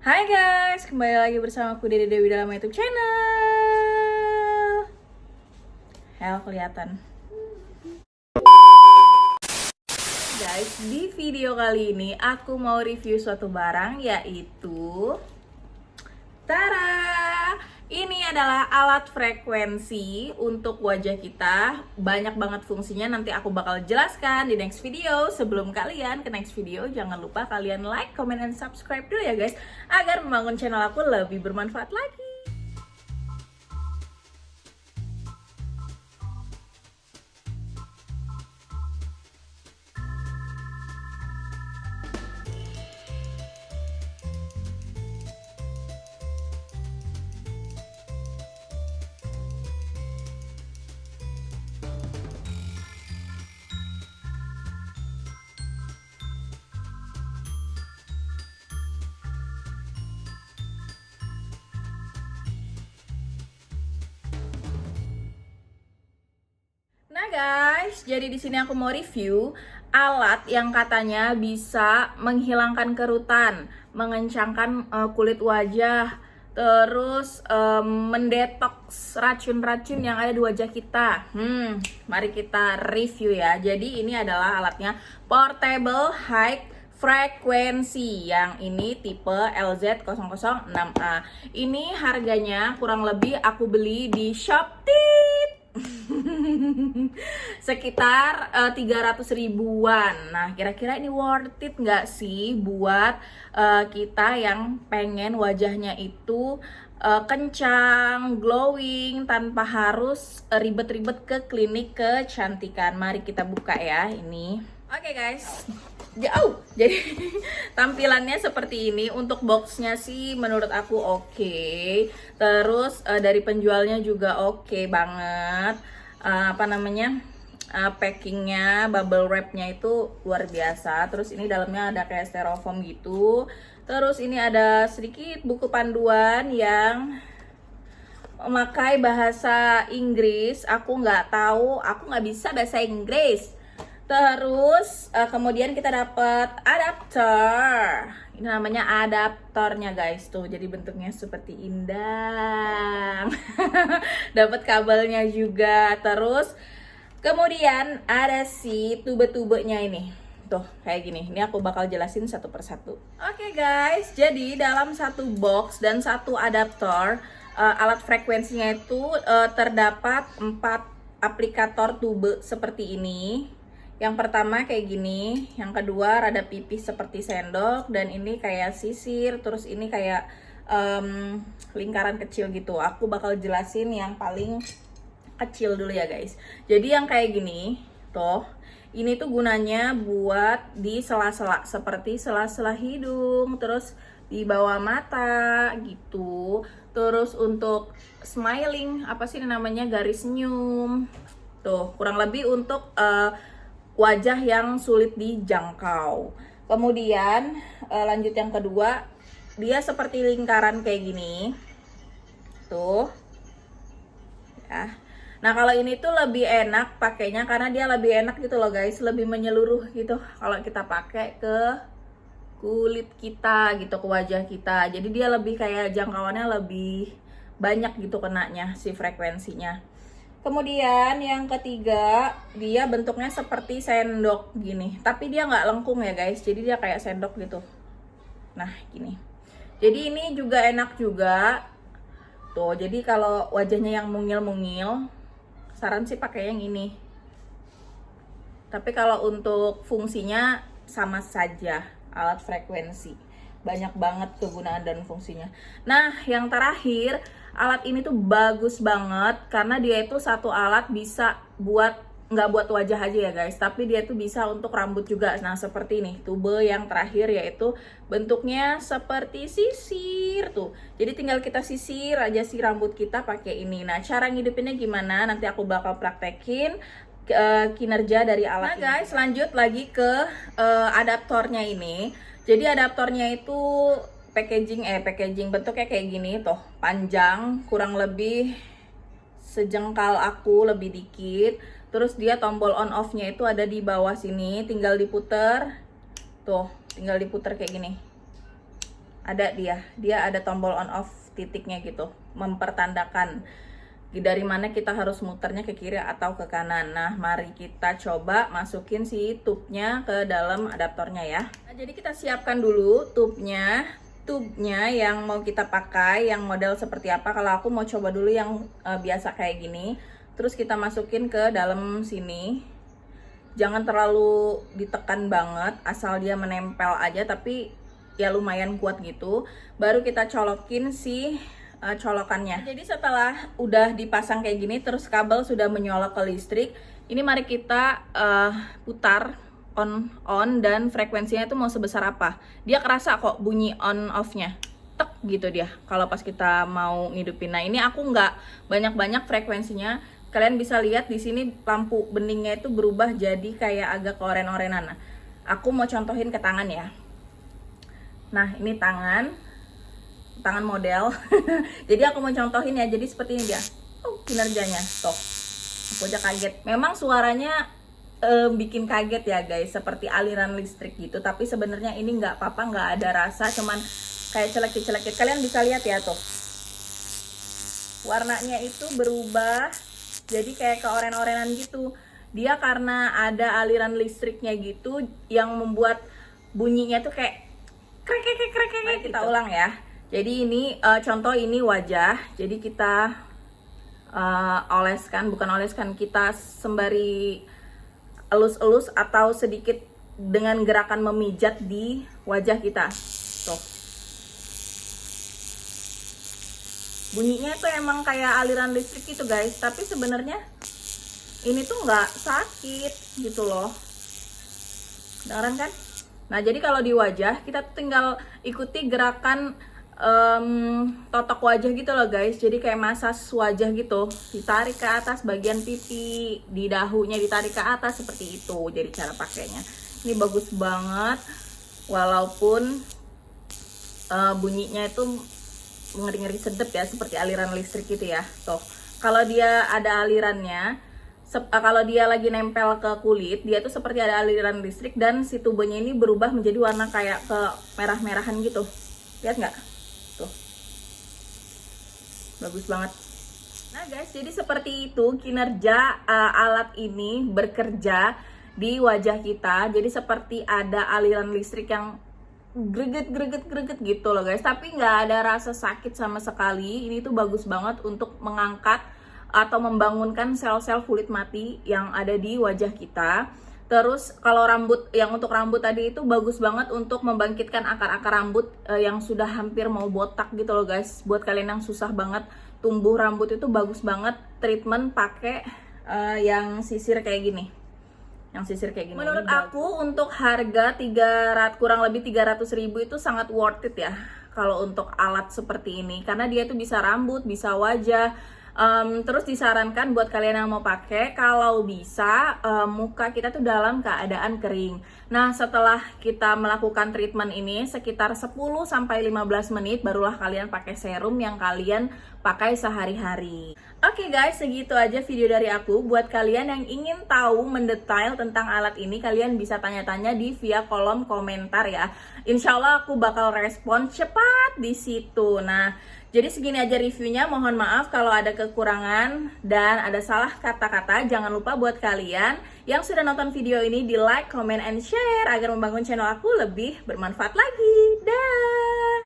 Hai guys, kembali lagi bersama aku Dede Dewi dalam YouTube channel. Hell kelihatan. Guys, di video kali ini aku mau review suatu barang yaitu Tara! Ini adalah alat frekuensi untuk wajah kita. Banyak banget fungsinya, nanti aku bakal jelaskan di next video. Sebelum kalian ke next video, jangan lupa kalian like, comment, dan subscribe dulu ya guys, agar membangun channel aku lebih bermanfaat lagi. Nah guys, jadi di sini aku mau review alat yang katanya bisa menghilangkan kerutan, mengencangkan kulit wajah, terus mendetoks racun-racun yang ada di wajah kita. Mari kita review ya. Jadi ini adalah alatnya Portable High Frequency, yang ini tipe LZ006A. Ini harganya kurang lebih aku beli di Shopee sekitar 300 ribuan. Nah, kira-kira ini worth it nggak sih buat kita yang pengen wajahnya itu kencang, glowing, tanpa harus ribet-ribet ke klinik kecantikan. Mari kita buka ya ini. Oke guys, jadi tampilannya seperti ini. Untuk boxnya sih menurut aku oke. Terus dari penjualnya juga oke banget. Packingnya, bubble wrapnya itu luar biasa. Terus ini dalamnya ada kayak styrofoam gitu. Terus ini ada sedikit buku panduan yang memakai bahasa Inggris. Aku nggak tahu, aku nggak bisa bahasa Inggris. Terus kemudian kita dapat adapter. Ini namanya adaptornya guys, tuh jadi bentuknya seperti indang. Dapat kabelnya juga. Terus kemudian ada si tube-tubenya ini. Tuh kayak gini. Ini aku bakal jelasin satu persatu. Oke guys, jadi dalam satu box dan satu adaptor, alat frekuensinya itu terdapat 4 aplikator tube seperti ini. Yang pertama kayak gini, yang kedua rada pipih seperti sendok, dan ini kayak sisir, terus ini kayak lingkaran kecil gitu. Aku bakal jelasin yang paling kecil dulu ya guys. Jadi yang kayak gini, tuh, ini tuh gunanya buat di sela-sela, seperti sela-sela hidung, terus di bawah mata gitu. Terus untuk smiling, apa sih namanya, garis senyum. Tuh, kurang lebih untuk wajah yang sulit dijangkau. Kemudian lanjut yang kedua, dia seperti lingkaran kayak gini. Tuh. Ya. Nah, kalau ini tuh lebih enak pakainya karena dia lebih enak gitu loh guys, lebih menyeluruh gitu kalau kita pakai ke kulit kita gitu, ke wajah kita. Jadi dia lebih kayak jangkauannya lebih banyak gitu kenanya si frekuensinya. Kemudian yang ketiga, dia bentuknya seperti sendok gini, tapi dia nggak lengkung ya guys, jadi dia kayak sendok gitu. Nah gini, jadi ini juga enak juga tuh. Jadi kalau wajahnya yang mungil-mungil, saran sih pakai yang ini. Tapi kalau untuk fungsinya sama saja, alat frekuensi banyak banget kegunaan dan fungsinya. Nah, yang terakhir, alat ini tuh bagus banget karena dia itu satu alat bisa buat, nggak buat wajah aja ya guys, tapi dia tuh bisa untuk rambut juga. Nah, seperti ini tube yang terakhir, yaitu bentuknya seperti sisir tuh. Jadi tinggal kita sisir aja si rambut kita pakai ini. Nah, cara ngidupinnya gimana? Nanti aku bakal praktekin kinerja dari alat. Nah guys, lanjut lagi ke adaptornya ini. Jadi adaptornya itu packaging bentuknya kayak gini tuh, panjang, kurang lebih sejengkal aku, lebih dikit. Terus dia tombol on off-nya itu ada di bawah sini, tinggal diputer. Tuh, tinggal diputer kayak gini. dia ada tombol on off titiknya gitu, mempertandakan dari mana kita harus muternya, ke kiri atau ke kanan. Nah, mari kita coba masukin si tube-nya ke dalam adaptornya ya. Nah, jadi kita siapkan dulu tube-nya yang mau kita pakai, yang model seperti apa. Kalau aku mau coba dulu yang biasa kayak gini. Terus kita masukin ke dalam sini. Jangan terlalu ditekan banget, asal dia menempel aja, tapi ya lumayan kuat gitu. Baru kita colokin si colokannya. Jadi setelah udah dipasang kayak gini, terus kabel sudah menyolok ke listrik, ini mari kita putar on dan frekuensinya itu mau sebesar apa. Dia kerasa kok bunyi on off-nya, tek gitu dia kalau pas kita mau ngidupin. Nah, ini aku nggak banyak-banyak frekuensinya. Kalian bisa lihat di sini lampu beningnya itu berubah jadi kayak agak oren-orenan. Nah, aku mau contohin ke tangan ya. Nah, ini tangan model. Jadi aku mau contohin ya, jadi seperti ini dia kinerjanya. Tuh, aku aja kaget. Memang suaranya bikin kaget ya guys, seperti aliran listrik gitu, tapi sebenarnya ini nggak apa-apa, nggak ada rasa, cuman kayak celekit-celekit. Kalian bisa lihat ya tuh, warnanya itu berubah jadi kayak keoren-orenan gitu. Dia karena ada aliran listriknya gitu yang membuat bunyinya tuh kayak krek krek krek krek. Kita ulang ya. Jadi ini contoh, ini wajah. Jadi kita kita sembari elus-elus atau sedikit dengan gerakan memijat di wajah kita. Tuh. Bunyinya itu emang kayak aliran listrik gitu guys, tapi sebenarnya ini tuh nggak sakit gitu loh. Dengeran kan? Nah, jadi kalau di wajah kita tinggal ikuti gerakan totok wajah gitu loh guys. Jadi kayak masas wajah gitu, ditarik ke atas bagian pipi, di dahunya ditarik ke atas, seperti itu jadi cara pakainya. Ini bagus banget, walaupun bunyinya itu ngeri-ngeri sedep ya, seperti aliran listrik gitu ya. Tuh, kalau dia ada alirannya, kalau dia lagi nempel ke kulit, dia tuh seperti ada aliran listrik, dan si tubenya ini berubah menjadi warna kayak ke merah-merahan gitu. Lihat nggak? Tuh, bagus banget. Nah guys, jadi seperti itu kinerja alat ini bekerja di wajah kita. Jadi seperti ada aliran listrik yang greget gitu loh guys, tapi nggak ada rasa sakit sama sekali. Ini tuh bagus banget untuk mengangkat atau membangunkan sel-sel kulit mati yang ada di wajah kita. Terus kalau rambut, yang untuk rambut tadi itu bagus banget untuk membangkitkan akar-akar rambut yang sudah hampir mau botak gitu loh guys. Buat kalian yang susah banget tumbuh rambut, itu bagus banget treatment pakai yang sisir kayak gini. Menurut aku untuk harga kurang lebih 300.000 itu sangat worth it ya kalau untuk alat seperti ini, karena dia tuh bisa rambut, bisa wajah. Terus disarankan buat kalian yang mau pakai, kalau bisa muka kita tuh dalam keadaan kering. Nah, setelah kita melakukan treatment ini sekitar 10-15 menit, barulah kalian pakai serum yang kalian pakai sehari-hari. Oke guys, segitu aja video dari aku. Buat kalian yang ingin tahu mendetail tentang alat ini, kalian bisa tanya-tanya via kolom komentar ya. Insya Allah aku bakal respon cepat di situ. Nah, jadi segini aja reviewnya. Mohon maaf kalau ada kekurangan dan ada salah kata-kata. Jangan lupa buat kalian yang sudah nonton video ini di like, comment, and share agar membangun channel aku lebih bermanfaat lagi. Dah.